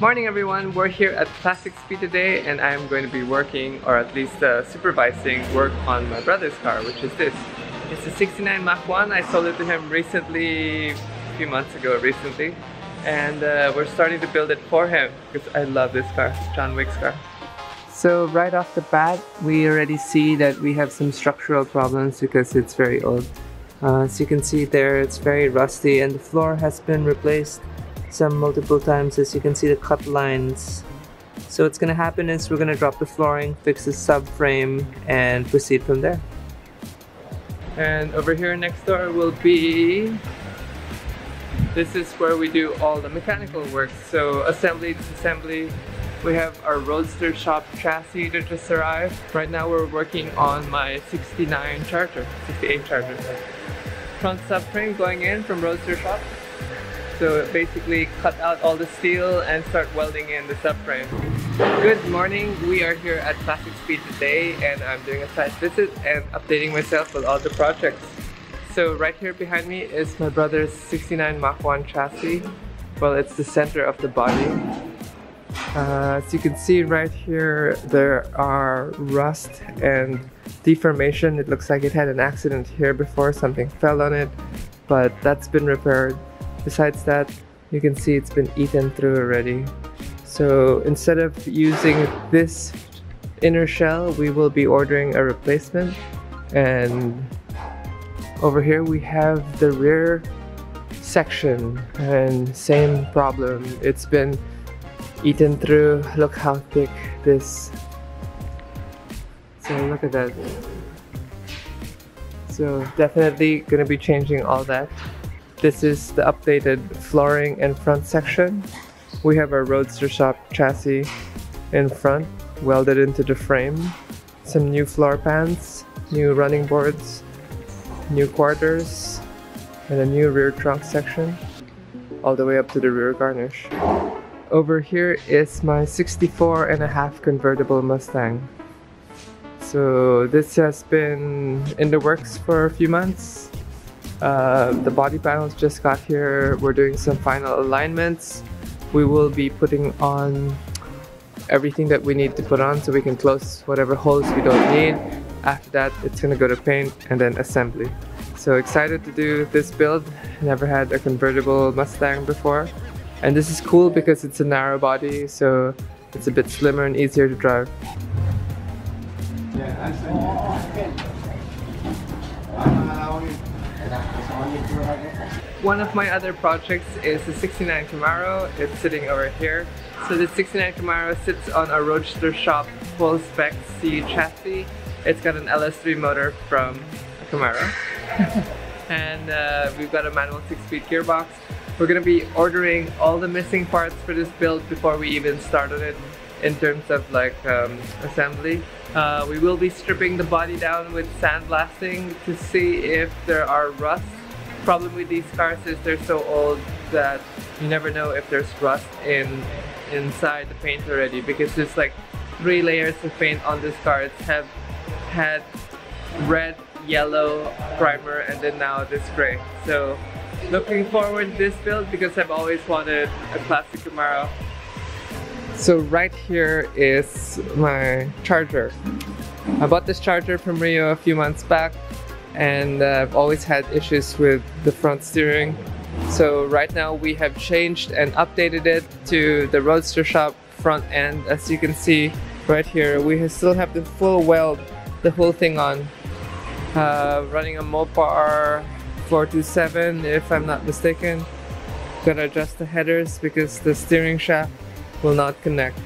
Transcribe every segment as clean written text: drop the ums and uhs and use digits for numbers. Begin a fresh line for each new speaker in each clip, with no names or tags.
Morning everyone, we're here at Classic Speed today and I'm going to be working, or at least supervising work on my brother's car, which is this. It's a 69 Mach 1. I sold it to him recently, a few months ago recently. And we're starting to build it for him because I love this car, John Wick's car. So right off the bat, we already see that we have some structural problems because it's very old. As you can see there, it's very rusty and the floor has been replaced some multiple times. As you can see the cut lines. So what's gonna happen is we're gonna drop the flooring, fix the subframe, and proceed from there. And over here next door will be... This is where we do all the mechanical work. So assembly, disassembly. We have our Roadster shop chassis that just arrived. Right now we're working on my 69 Charger, 68 Charger. Front subframe going in from Roadster shop. So basically cut out all the steel and start welding in the subframe. Good morning, we are here at Classic Speed today and I'm doing a site visit and updating myself with all the projects. So right here behind me is my brother's 69 Mach 1 chassis. Well, it's the center of the body. As you can see right here, there are rust and deformation. It looks like it had an accident here before, something fell on it, but that's been repaired. Besides that, you can see it's been eaten through already. So instead of using this inner shell, we will be ordering a replacement. And over here we have the rear section and same problem. It's been eaten through. Look how thick this. So look at that. So definitely gonna be changing all that. This is the updated flooring and front section. We have our Roadster shop chassis in front, welded into the frame. Some new floor pans, new running boards, new quarters, and a new rear trunk section, all the way up to the rear garnish. Over here is my 64.5 Convertible Mustang. So this has been in the works for a few months. The body panels just got here. We're doing some final alignments. We will be putting on everything that we need to put on so we can close whatever holes we don't need. After that, it's gonna go to paint and then assembly. So excited to do this build. Never had a convertible Mustang before. And this is cool because it's a narrow body, so it's a bit slimmer and easier to drive. One of my other projects is the 69 Camaro. It's sitting over here. So the 69 Camaro sits on a Roadster shop full spec C chassis. It's got an LS3 motor from a Camaro. And we've got a manual 6-speed gearbox. We're gonna be ordering all the missing parts for this build before we even started it in terms of like assembly. We will be stripping the body down with sandblasting to see if there are rust. Problem with these cars is they're so old that you never know if there's rust inside the paint already, because there's like 3 layers of paint on this car. It's have had red, yellow primer, and then now this gray. So looking forward to this build because I've always wanted a classic Camaro. So right here is my Charger. I bought this Charger from Rio a few months back and I've always had issues with the front steering. So right now we have changed and updated it to the Roadster shop front end. As you can see right here, we still have the full weld, the whole thing on. Running a Mopar 427 if I'm not mistaken. Gotta adjust the headers because the steering shaft will not connect.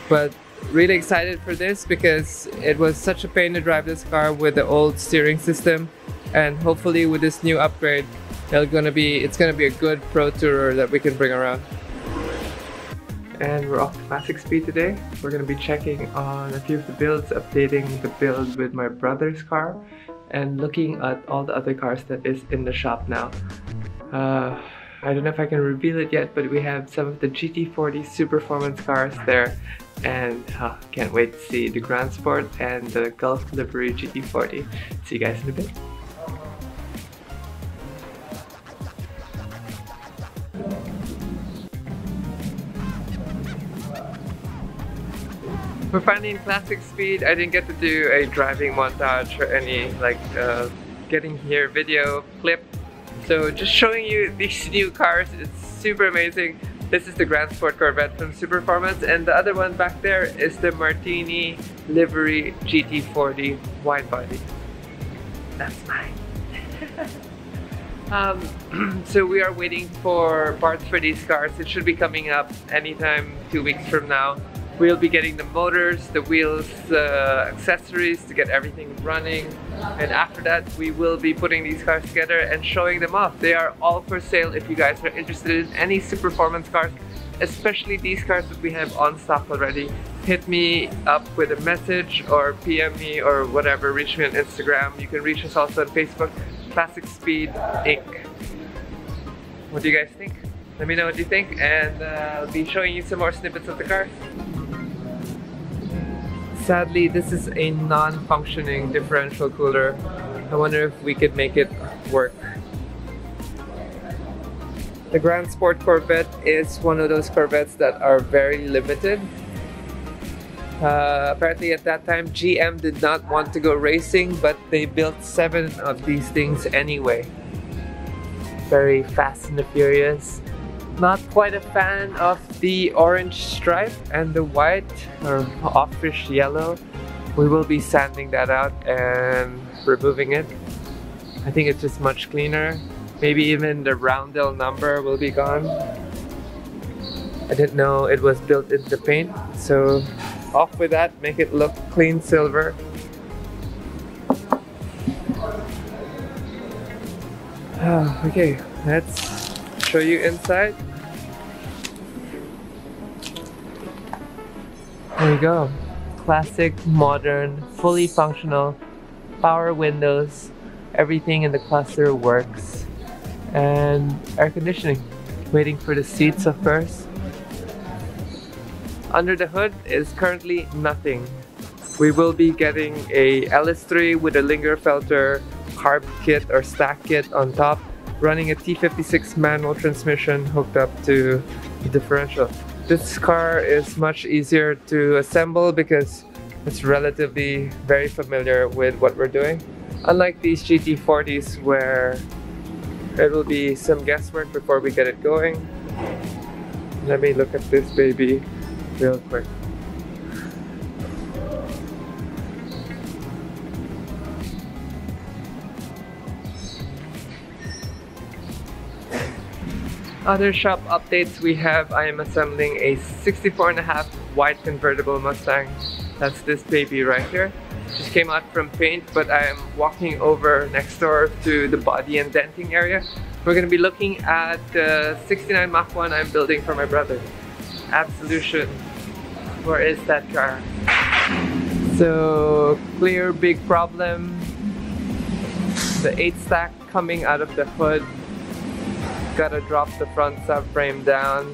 But really excited for this because it was such a pain to drive this car with the old steering system, and hopefully with this new upgrade it's gonna be a good pro tourer that we can bring around. And we're off to Classic Speed today. We're gonna be checking on a few of the builds, updating the build with my brother's car, and looking at all the other cars that is in the shop now. I don't know if I can reveal it yet, but we have some of the GT40 Superformance cars there, and can't wait to see the Grand Sport and the Gulf Livery GT40. See you guys in a bit. We're finally in classic speed. I didn't get to do a driving montage or any like getting here video clip. So just showing you these new cars, it's super amazing. This is the Grand Sport Corvette from Superformance, and the other one back there is the Martini Livery GT40 wide body. That's mine. So we are waiting for parts for these cars. It should be coming up anytime 2 weeks from now. We'll be getting the motors, the wheels, accessories to get everything running. And after that, we will be putting these cars together and showing them off. They are all for sale if you guys are interested in any Superformance cars, especially these cars that we have on stock already. Hit me up with a message or PM me or whatever, reach me on Instagram. You can reach us also on Facebook, Classic Speed Inc. What do you guys think? Let me know what you think, and I'll be showing you some more snippets of the cars. Sadly, this is a non-functioning differential cooler. I wonder if we could make it work. The Grand Sport Corvette is one of those Corvettes that are very limited. Apparently at that time, GM did not want to go racing, but they built 7 of these things anyway. Very Fast and the Furious. Not quite a fan of the orange stripe and the white or offish yellow. We will be sanding that out and removing it. I think it's just much cleaner. Maybe even the roundel number will be gone. I didn't know it was built into paint, so off with that, make it look clean silver. Okay, let's show you inside. There you go. Classic, modern, fully functional, power windows, everything in the cluster works. And air conditioning. Waiting for the seats, of course. Under the hood is currently nothing. We will be getting a LS3 with a Linger Felter carb kit or stack kit on top, running a T56 manual transmission hooked up to the differential. This car is much easier to assemble because it's relatively very familiar with what we're doing. Unlike these GT40s where it will be some guesswork before we get it going. Let me look at this baby real quick. Other shop updates we have, I am assembling a 64.5 white convertible Mustang. That's this baby right here. Just came out from paint, but I am walking over next door to the body and denting area. We're going to be looking at the 69 Mach 1 I'm building for my brother. Absolution. Where is that car? So, clear big problem. The 8 stack coming out of the hood. Gotta drop the front subframe down.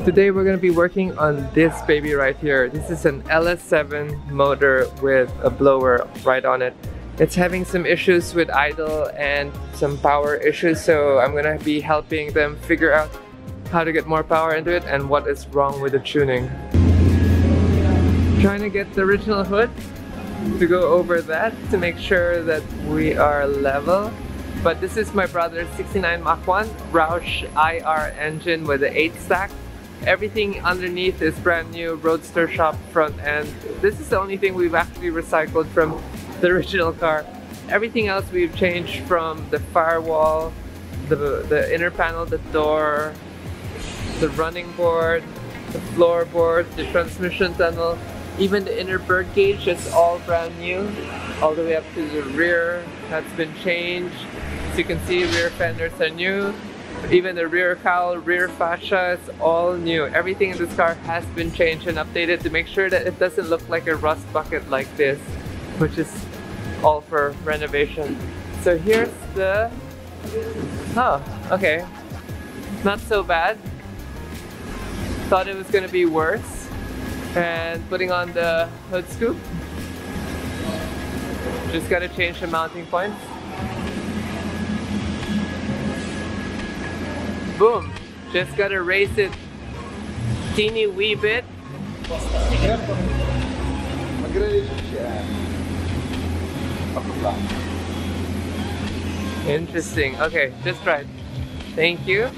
Today we're gonna be working on this baby right here. This is an LS7 motor with a blower right on it. It's having some issues with idle and some power issues, so I'm gonna be helping them figure out how to get more power into it and what is wrong with the tuning. Trying to get the original hood to go over that to make sure that we are level. But this is my brother's 69 Mach 1 Roush IR engine with the 8 stack. Everything underneath is brand new, roadster shop front end. This is the only thing we've actually recycled from the original car. Everything else we've changed, from the firewall, the inner panel, the door, the running board, the floorboard, the transmission tunnel, even the inner bird cage is all brand new. All the way up to the rear that's been changed. As you can see, rear fenders are new. Even the rear cowl, rear fascia is all new. Everything in this car has been changed and updated to make sure that it doesn't look like a rust bucket like this, which is all for renovation. So here's the... Oh, okay. Not so bad. Thought it was gonna be worse. And putting on the hood scoop. Just gotta change the mounting points. Boom! Just gotta raise it teeny wee bit. Interesting. Okay, just right. Thank you.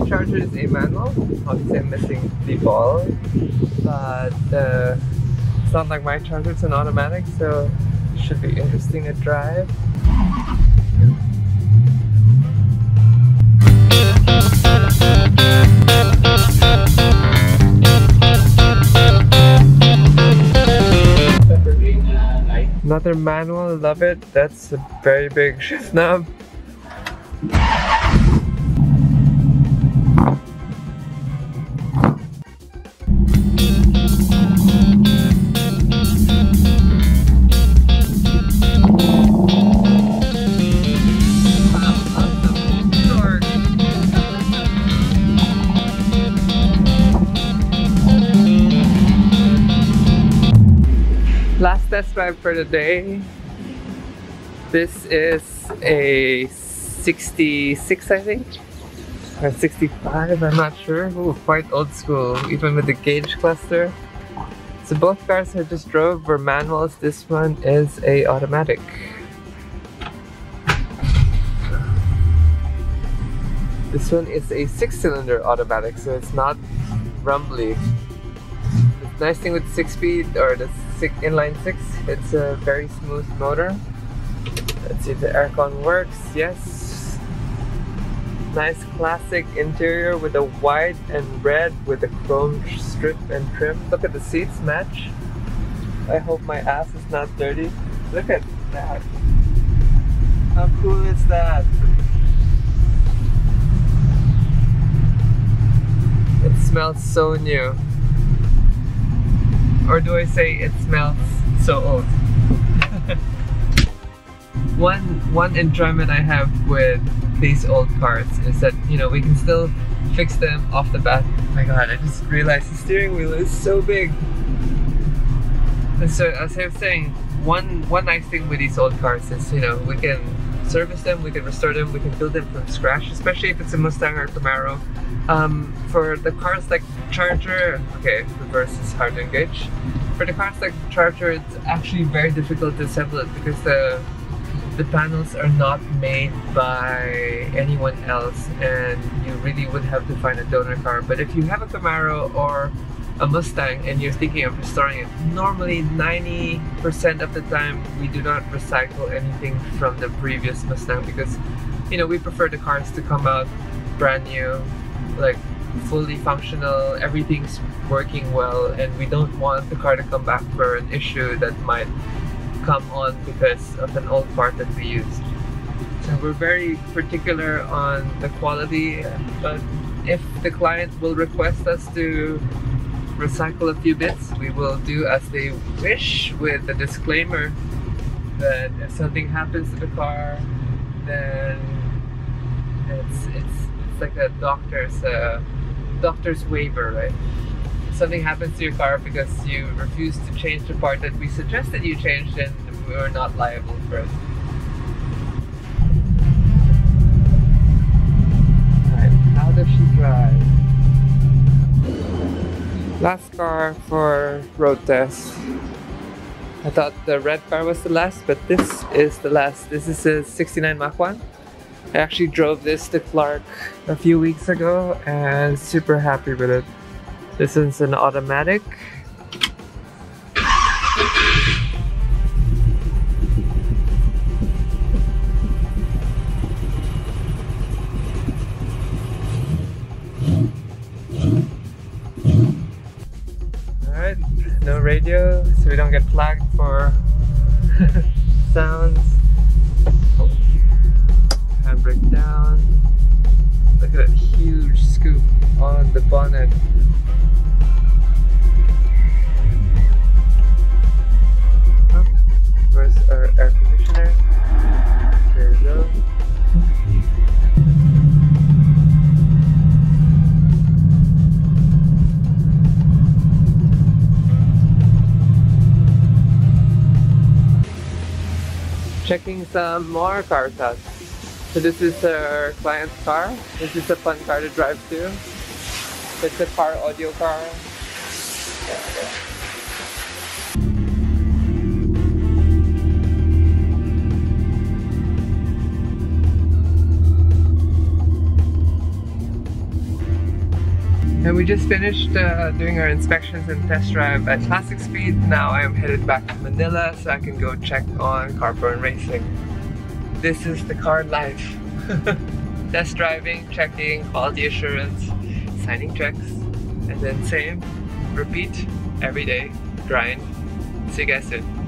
Charger is a manual. Obviously I'm missing the ball, but it's not like my Charger, it's an automatic, so it should be interesting to drive. Another manual, love it. That's a very big shift knob. Last test drive for the day. This is a 66, I think, or 65, I'm not sure. Ooh, quite old school, even with the gauge cluster. So both cars I just drove were manuals. This one is a automatic. This one is a 6-cylinder automatic, so it's not rumbly. The nice thing with 6-speed or the inline 6, it's a very smooth motor. Let's see if the aircon works. Yes. Nice classic interior with a white and red with a chrome strip and trim. Look at the seats match. I hope my ass is not dirty. Look at that. How cool is that? It smells so new. Or do I say it smells so old? One enjoyment I have with these old cars is that, you know, we can still fix them off the bat. Oh my god, I just realized the steering wheel is so big. And so, as I was saying, one nice thing with these old cars is, you know, we can service them, we can restore them, we can build them from scratch, especially if it's a Mustang or Camaro. For the cars like Charger, okay, reverse is hard to engage. For the cars like Charger, it's actually very difficult to assemble it because the panels are not made by anyone else, and you really would have to find a donor car. But if you have a Camaro or a Mustang and you're thinking of restoring it, normally 90% of the time we do not recycle anything from the previous Mustang because, you know, we prefer the cars to come out brand new, like fully functional, everything's working well, and we don't want the car to come back for an issue that might come on because of an old part that we used. So we're very particular on the quality, but if the client will request us to recycle a few bits, we will do as they wish, with the disclaimer that if something happens to the car, then it's like a doctor's waiver, right? If something happens to your car because you refuse to change the part that we suggested you change, then we're not liable for it. Alright, how does she drive? Last car for road test. I thought the red car was the last, but this is the last. This is a 69 Mach 1. I actually drove this to Clark a few weeks ago and super happy with it. This is an automatic. radio so we don't get flagged for sounds. Handbrake down. Look at that huge scoop on the bonnet. Oh, where's our air conditioner? There you go. Checking some more cars out. So this is our client's car. This is a fun car to drive too. It's a car audio car. And we just finished doing our inspections and test drive at Classic Speed. Now I am headed back to Manila so I can go check on Carpro and Racing. This is the car life. Test driving, checking, quality assurance, signing checks, and then same, repeat, every day, grind. See you guys soon.